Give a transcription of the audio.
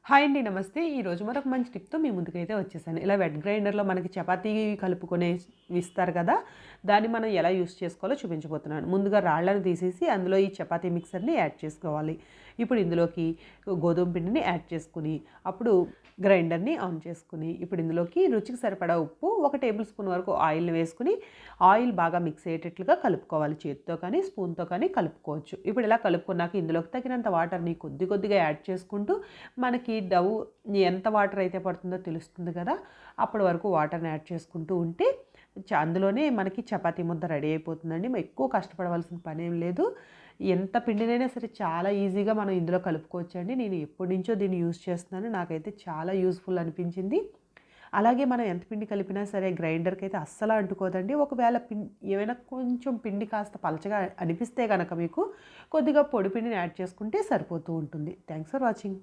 Hi అండి. నమస్తే. ఈరోజు మరొక మంచి టిప్‌తో మీ ముందుకైతే వచ్చేసాను. ఇలా వెట్ గ్రైండర్‌లో మనకి చపాతీ కలుపుకునే ఇస్తారు కదా! దాన్ని మనం ఎలా యూజ్ చేసుకోవాలో చూపించబోతున్నాను. ముందుగా రాళ్ళను తీసేసి అందులో ఈ చపాతీ మిక్సర్‌ని యాడ్ చేసుకోవాలి. ఇప్పుడు ఇందులోకి గోధుమ పిండిని యాడ్ చేసుకొని, అప్పుడు గ్రైండర్‌ని ఆన్ చేసుకొని, ఇప్పుడు ఇందులోకి రుచికి సరిపడా ఉప్పు, 1 టేబుల్ స్పూన్ వరకు ఆయిల్‌ని వేసుకొని, ఆయిల్ బాగా మిక్స్ అయ్యేటట్లుగా కలుపుకోవాలి. చేత్తో కానీ, స్పూన్‌తో కానీ కలుపుకోవచ్చు. ఇప్పుడు ఇలా కలుపుకున్నాక ఇందులోకి తగినంత వాటర్‌ని కొద్ది కొద్దిగా యాడ్ చేసుకుంటూ మనకి ఎంత వాటర్ అయితే పడుతుందో తెలుస్తుంది కదా! అప్పటి వరకు వాటర్‌ని యాడ్ చేసుకుంటూ ఉంటే అందులోనే మనకి చపాతీ ముద్ద రెడీ అయిపోతుందండి. ఎక్కువ కష్టపడవలసిన పనేం లేదు. ఎంత పిండినైనా సరే చాలా ఈజీగా మనం ఇందులో కలుపుకోవచ్చండి. నేను ఎప్పటినుంచో దీన్ని యూజ్ చేస్తున్నాను. నాకైతే చాలా యూజ్‌ఫుల్ అనిపించింది. అలాగే మనం ఎంత పిండి కలిపినా సరే గ్రైండర్‌కైతే అస్సలు అంటుకోదండి. ఒకవేళ ఏమైనా కొంచెం పిండి కాస్త పలచగా అనిపిస్తే గనక మీకు కొద్దిగా పొడి పిండిని యాడ్ చేసుకుంటే సరిపోతూ ఉంటుంది. Thanks for watching.